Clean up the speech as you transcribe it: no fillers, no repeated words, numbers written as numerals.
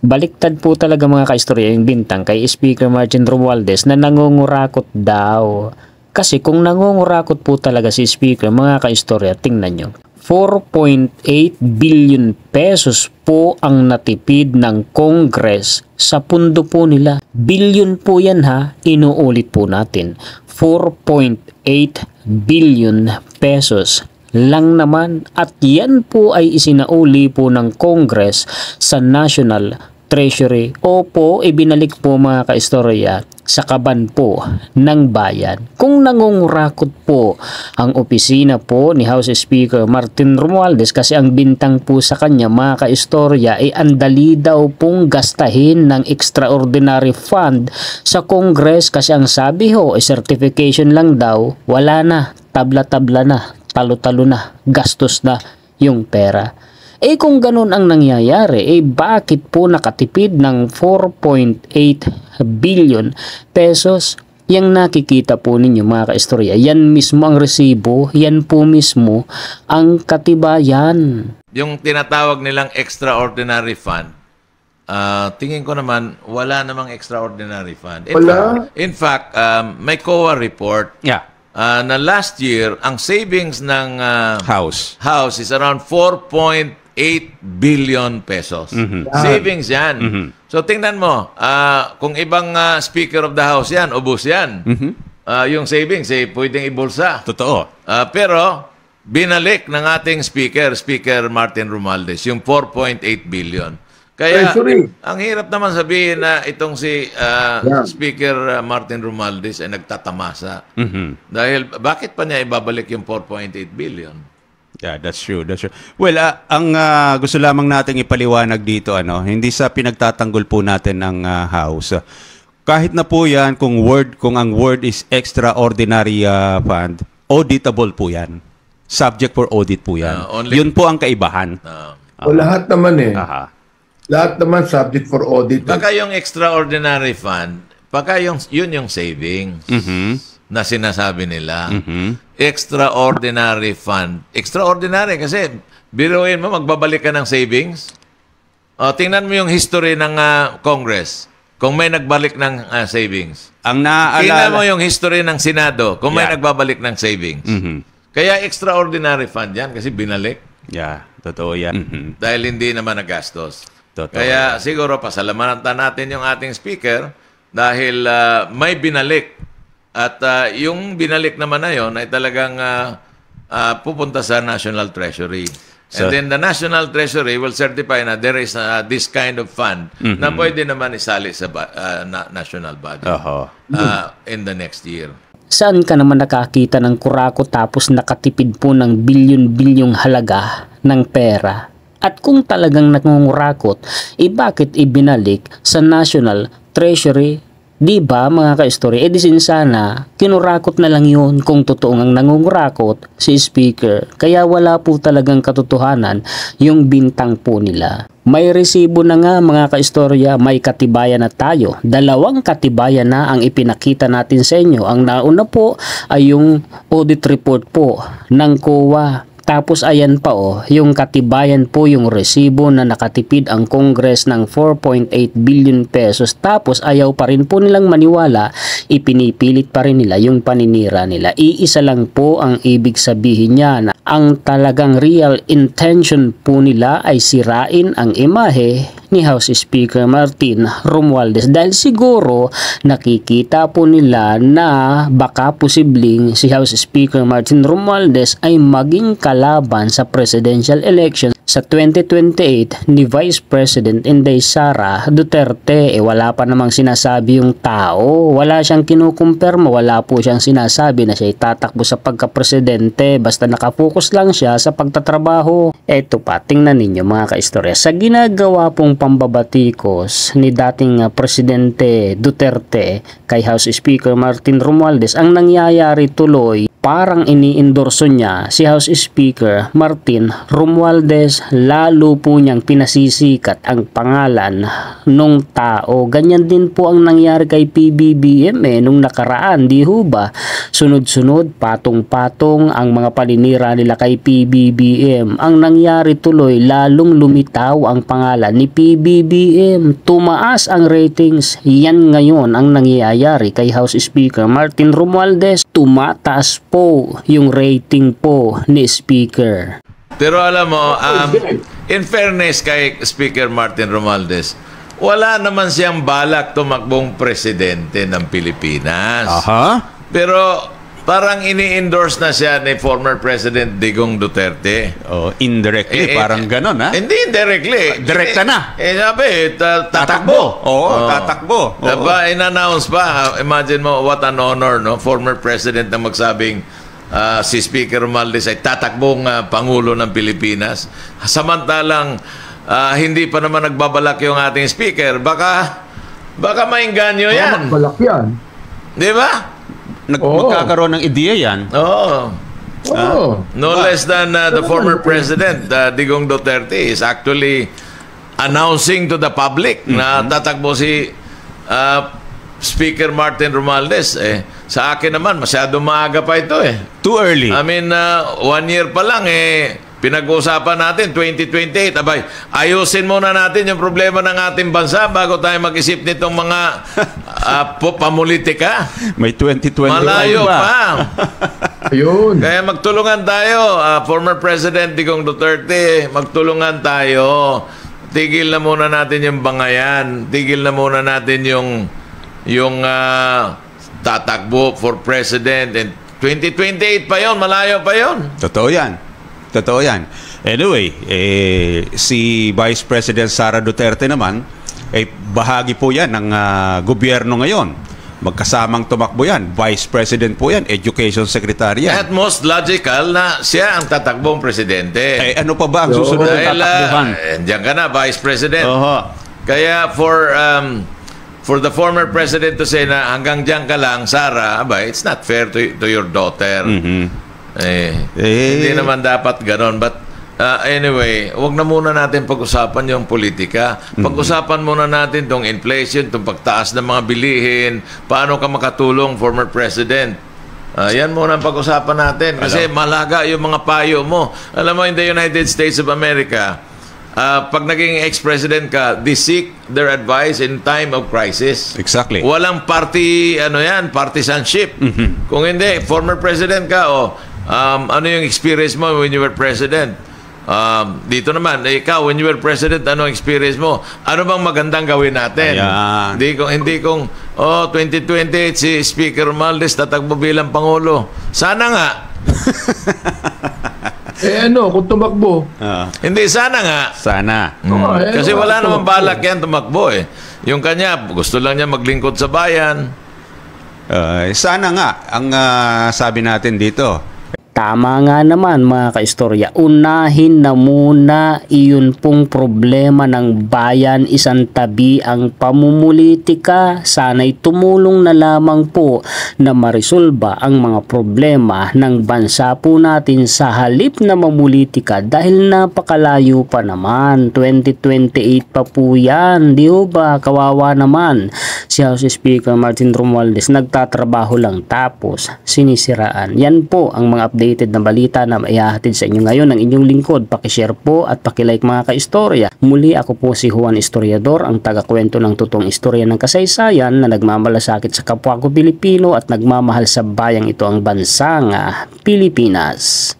Baliktad po talaga mga kaistorya yung bintang kay Speaker Martin Romualdez na nangungurakot daw. Kasi kung nangungurakot po talaga si Speaker, mga kaistorya, tingnan nyo. 4.8 billion pesos po ang natipid ng Congress sa pundo po nila. Billion po yan ha, inuulit po natin. 4.8 billion pesos lang naman at yan po ay isinauli po ng Congress sa National Treasury. Opo, ibinalik po mga kaistorya sa kaban po ng bayan. Kung nangungurakot po ang opisina po ni House Speaker Martin Romualdez kasi ang bintang po sa kanya mga kaistorya ay andali daw pong gastahin ng extraordinary fund sa Congress kasi ang sabi ho ay certification lang daw, wala na, tabla-tabla na, talo-talo na, gastos na yung pera. Eh kung ganun ang nangyayari, eh bakit po nakatipid ng 4.8 billion pesos? Yang nakikita po ninyo mga kaistorya, yan mismo ang resibo, yan po mismo ang katibayan. Yung tinatawag nilang extraordinary fund, tingin ko naman, wala namang extraordinary fund. In fact, may COA report na last year, ang savings ng House is around 4.8 billion pesos. Savings yan. So tingnan mo, kung ibang Speaker of the House yan, ubos yan. Yung savings, pwedeng ibulsa. Totoo. Pero binalik ng ating Speaker Martin Romualdez, yung 4.8 billion. Kaya, ang hirap naman sabihin na itong si Speaker Martin Romualdez ay nagtatamasa. Dahil, bakit pa niya ibabalik yung 4.8 billion? Yeah, that's true. That's true. Well, ang gusto lamang nating ipaliwanag dito, hindi sa pinagtatanggol po natin ng House. Kahit na po yan, kung ang word is extraordinary fund, auditable po yan. Subject for audit po yan. Yun po ang kaibahan. Lahat naman lahat naman subject for audit. Baka yung extraordinary fund, baka yun yung savings na sinasabi nila. Extraordinary fund. Extraordinary kasi biruin mo, magbabalik ka ng savings. Tingnan mo yung history ng Congress kung may nagbalik ng savings. Ang naaalala, tingnan mo yung history ng Senado kung may nagbabalik ng savings. Kaya extraordinary fund yan kasi binalik. Yeah, totoo yan. Dahil hindi naman nagastos. Totoo. Kaya siguro pasalamatan natin yung ating speaker dahil may binalik. At yung binalik naman na yun ay talagang pupunta sa National Treasury. And then the National Treasury will certify na there is this kind of fund na pwede naman isali sa national budget in the next year. Saan ka naman nakakita ng kurako tapos nakatipid po ng bilyon-bilyong halaga ng pera? At kung talagang nangungurakot, bakit ibinalik sa National Treasury? Di ba mga ka-story? Di sana, kinurakot na lang yun kung totoo ang nangungurakot si Speaker. Kaya wala po talagang katotohanan yung bintang po nila. May resibo na nga mga ka-istorya, may katibayan na tayo. 2 katibayan na ang ipinakita natin sa inyo. Ang nauna po ay yung audit report po ng COA. Tapos ayan pa yung katibayan po yung resibo na nakatipid ang Congress ng 4.8 billion pesos. Tapos ayaw pa rin po nilang maniwala, ipinipilit pa rin nila yung paninira nila. Iisa lang po ang ibig sabihin niya na ang talagang real intention po nila ay sirain ang imahe ni House Speaker Martin Romualdez dahil siguro nakikita po nila na baka posibleng si House Speaker Martin Romualdez ay maging kalaban sa presidential election sa 2028 ni Vice President Inday Sara Duterte. Wala pa namang sinasabi yung tao, wala siyang kinukumpirma, wala po siyang sinasabi na siya tatakbo sa pagka-presidente, basta nakapokus lang siya sa pagtatrabaho. Eto pa, tingnan ninyo mga kaistorya, sa ginagawa pong pambabatikos ni dating Presidente Duterte kay House Speaker Martin Romualdez, ang nangyayari tuloy parang iniendorso niya si House Speaker Martin Romualdez lalo po niyang pinasisikat ang pangalan nung tao. Ganyan din po ang nangyari kay PBBM nung nakaraan, di ho ba? Sunod-sunod, patong-patong ang mga paninira nila kay PBBM. Ang nangyari tuloy, lalong lumitaw ang pangalan ni PBBM. Tumaas ang ratings. Yan ngayon ang nangyayari kay House Speaker Martin Romualdez. Tumataas po yung rating po ni Speaker. Pero alam mo, in fairness kay Speaker Martin Romualdez, wala naman siyang balak tumakbong presidente ng Pilipinas. Aha. Pero parang ini-endorse na siya ni former President Digong Duterte. Oh, indirectly, parang ganon, ha? Hindi indirectly. Direkta na. Sabi, tatakbo. Oo, tatakbo. Diba, in-announce pa. Imagine mo, what an honor, no? Former President na magsabing si Speaker Romualdez ay tatakbong Pangulo ng Pilipinas. Samantalang hindi pa naman nagbabalak yung ating Speaker. Baka maingganyo yan. Magbalak yan. Di ba? Magkakaroon ng ideya yan. Oo. No less than the former President, Digong Duterte, is actually announcing to the public na tatakbo si Speaker Martin Romualdez. Sa akin naman, masyado maaga pa ito Too early. I mean, 1 year pa lang pinag-uusapan natin, 2028. Abay, ayusin muna natin yung problema ng ating bansa bago tayo mag-isip nitong mga pamulitika. May 2021 Malayo pa. Ayun. Kaya magtulungan tayo, former President Digong Duterte, magtulungan tayo. Tigil na muna natin yung bangayan. Tigil na muna natin yung tatakbo for President. And 2028 pa yon, malayo pa yon. Totoo yan. Totoo yan. Anyway, si Vice President Sara Duterte naman, bahagi po yan ng gobyerno ngayon. Magkasamang tumakbo yan. Vice President po yan, Education Secretary yan. At most logical na siya ang tatakbong presidente. Ano pa ba ang susunod na tatakbuhan? Diyan ka na, Vice President. Kaya for the former president to say na hanggang diyan ka lang, Sara, it's not fair to your daughter. Hindi naman dapat ganon. But anyway, wag na muna natin pag-usapan yung politika. Pag-usapan muna natin tong inflation, tong pagtaas ng mga bilihin, paano ka makatulong, former president. Yan muna ang pag-usapan natin. Kasi malaga yung mga payo mo. Alam mo, in the United States of America, pag naging ex-president ka, they seek their advice in time of crisis. Exactly. Walang partisanship. Kung hindi, former president ka, ano yung experience mo when you were president? Dito naman, ikaw, when you were president, ano experience mo? Ano bang magandang gawin natin? Hindi kung 2028 si Speaker Romualdez tatakbo bilang Pangulo. Sana nga. Kung tumakbo? Hindi, sana nga. Sana. Kasi wala naman balak yan tumakbo Yung kanya, gusto lang niya maglingkod sa bayan. Sana nga, ang sabi natin dito. Tama nga naman mga kaistorya, unahin na muna iyon pong problema ng bayan, isang tabi ang pamumulitika. Sana'y tumulong na lamang po na marisolba ang mga problema ng bansa po natin sa halip na mamulitika dahil napakalayo pa naman. 2028 pa po yan, di ba? Kawawa naman si House Speaker Martin Romualdez, nagtatrabaho lang tapos sinisiraan. Yan po ang mga updated na balita na maihahatid sa inyo ngayon ng inyong lingkod. Pakishare po at pakilike mga kaistorya. Muli ako po si Juan Historiador, ang tagakwento ng totoong istorya ng kasaysayan na nagmamalasakit sa kapwa ko Pilipino at nagmamahal sa bayang ito, ang bansang Pilipinas.